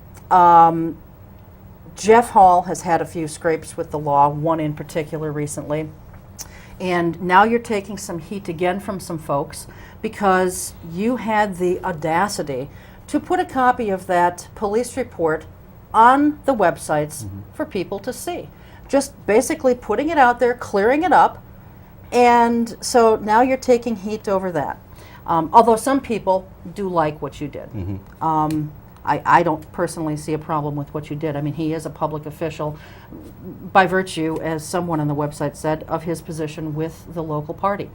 Jeff Hall has had a few scrapes with the law, one in particular recently, and now you're taking some heat again from some folks because you had the audacity to put a copy of that police report on the websites for people to see. Just basically putting it out there, clearing it up, and so now you're taking heat over that. Although some people do like what you did. I don't personally see a problem with what you did. I mean, he is a public official by virtue, as someone on the website said, of his position with the local party.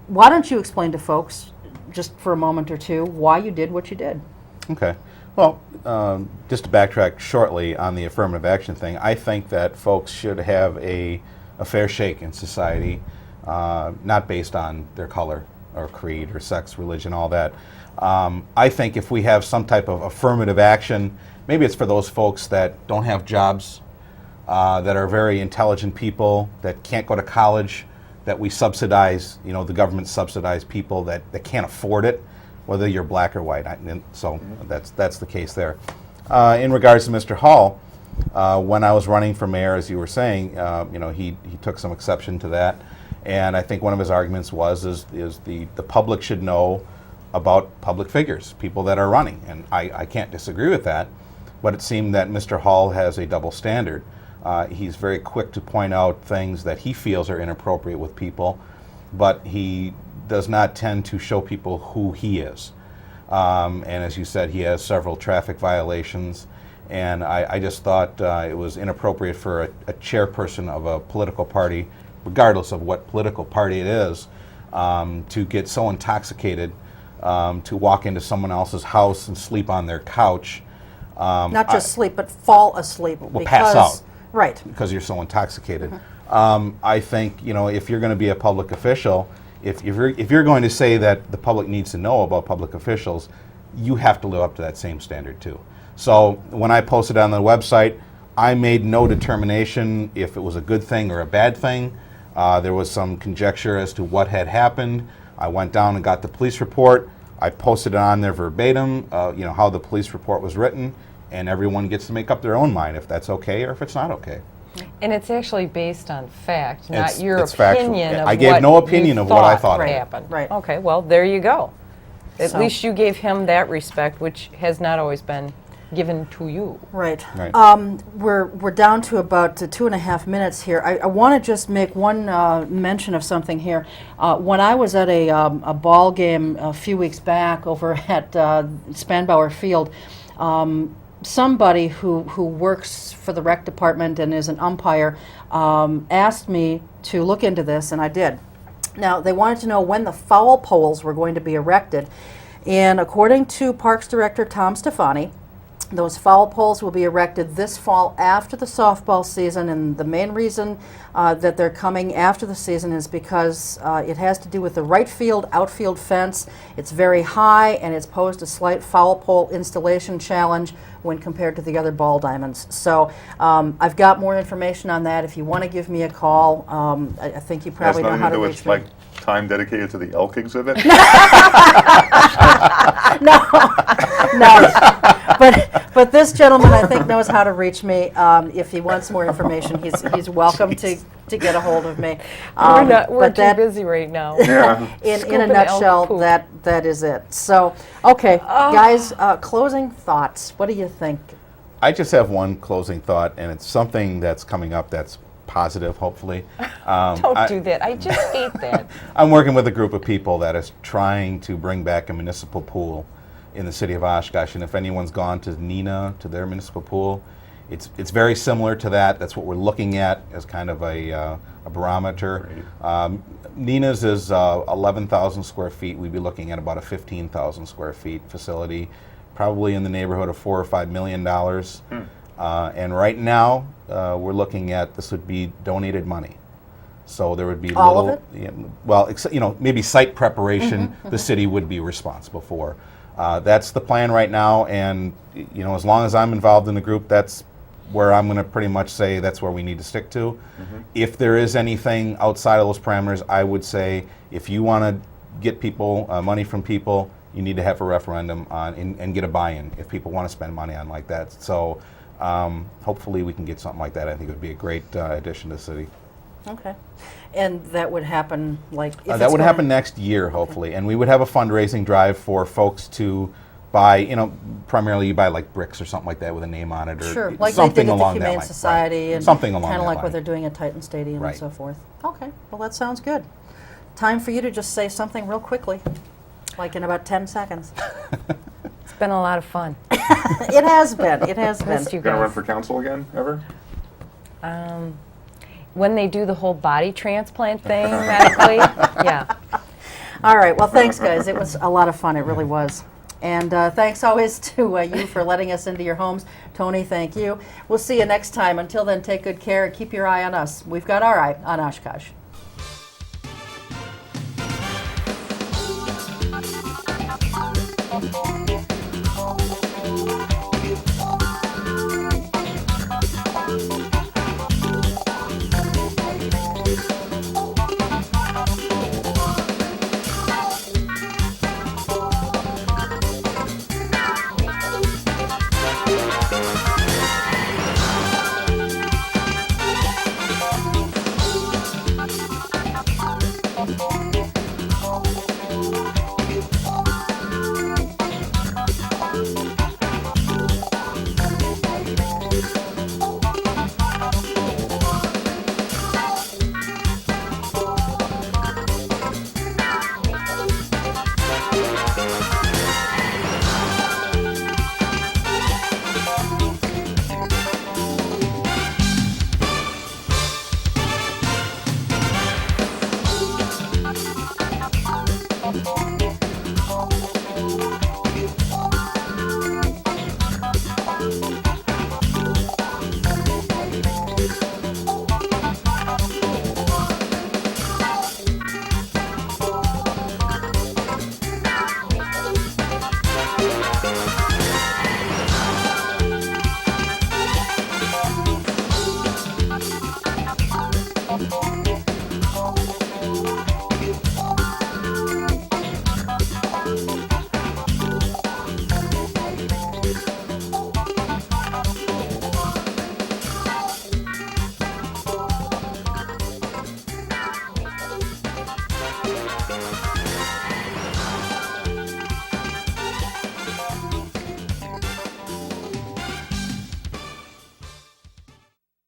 Why don't you explain to folks, just for a moment or two, why you did what you did? Okay. Well, just to backtrack shortly on the affirmative action thing, I think that folks should have a fair shake in society, not based on their color or creed or sex, religion, all that. I think if we have some type of affirmative action, maybe it's for those folks that don't have jobs, that are very intelligent people, that can't go to college, that we subsidize, you know, the government subsidize people that can't afford it, whether you're black or white. So that's the case there. In regards to Mr. Hall, when I was running for mayor, as you were saying, you know, he took some exception to that. And I think one of his arguments is the public should know about public figures, people that are running. And I can't disagree with that, but it seemed that Mr. Hall has a double standard. He's very quick to point out things that he feels are inappropriate with people, but he does not tend to show people who he is. And as you said, he has several traffic violations, and I just thought it was inappropriate for a chairperson of a political party, regardless of what political party it is, to get so intoxicated to walk into someone else's house and sleep on their couch. Not just sleep, but fall asleep. Well, pass out. Right. Because you're so intoxicated. I think, you know, if you're going to be a public official, if you're going to say that the public needs to know about public officials, you have to live up to that same standard too. So when I posted on the website, I made no determination if it was a good thing or a bad thing. There was some conjecture as to what had happened. I went down and got the police report. I posted it on there verbatim, how the police report was written, and everyone gets to make up their own mind if that's okay or if it's not okay. And it's actually based on fact, not It's- your it's factual. opinion of I gave what no opinion you of what I thought Right. happened. Right. Okay, well, there you go. At So- least you gave him that respect, which has not always been given to you. Right. Right. We're down to about 2.5 minutes here. I want to just make one mention of something here. When I was at a ball game a few weeks back over at Spanbauer Field, somebody who works for the rec department and is an umpire asked me to look into this, and I did. Now, they wanted to know when the foul poles were going to be erected. And according to Parks Director Tom Stefani, those foul poles will be erected this fall after the softball season, and the main reason that they're coming after the season is because it has to do with the right field, outfield fence. It's very high, and it's posed a slight foul pole installation challenge when compared to the other ball diamonds. So I've got more information on that. If you want to give me a call, I think you It has probably know nothing how to to do reach with me. like time dedicated to the elk exhibit. No, but this gentleman, I think, knows how to reach me. If he wants more information, he's welcome to get a hold of me. We're but too that, busy right now. Yeah. in a Scooping elk nutshell, poop. that is it. So, okay, guys, closing thoughts. What do you think? I just have one closing thought, and it's something that's coming up that's positive, hopefully. Don't do that. I just hate that. I'm working with a group of people that is trying to bring back a municipal pool in the city of Oshkosh, and if anyone's gone to Nina, to their municipal pool, it's very similar to that. That's what we're looking at as kind of a barometer. Nina's is 11,000 square feet. We'd be looking at about a 15,000 square feet facility, probably in the neighborhood of $4 or $5 million. And right now, we're looking at this would be donated money. So there would be All of little, well, maybe site preparation the city would be responsible for. That's the plan right now, and as long as I'm involved in the group, that's where I'm going to pretty much say that's where we need to stick to. If there is anything outside of those parameters, I would say if you want to get people money from people, you need to have a referendum on and get a buy-in if people want to spend money on like that. So hopefully we can get something like that. I think it would be a great addition to the city. Okay, and that would happen That would happen next year, hopefully, and we would have a fundraising drive for folks to buy. Primarily you buy like bricks or something like that with a name on it, or Sure, like something they did at the along that Humane line. Society, Right. and Something along kind of that like line. what they're doing at Titan Stadium Right. and so forth. Okay, well that sounds good. Time for you to just say something real quickly, like in about 10 seconds. It's been a lot of fun. It has been. It has been. Missed you You're gonna run guys. for council again, ever? When they do the whole body transplant thing medically, yeah. All right. Well, thanks, guys. It was a lot of fun. It really was. And thanks always to you for letting us into your homes. Tony, thank you. We'll see you next time. Until then, take good care and keep your eye on us. We've got our eye on Oshkosh.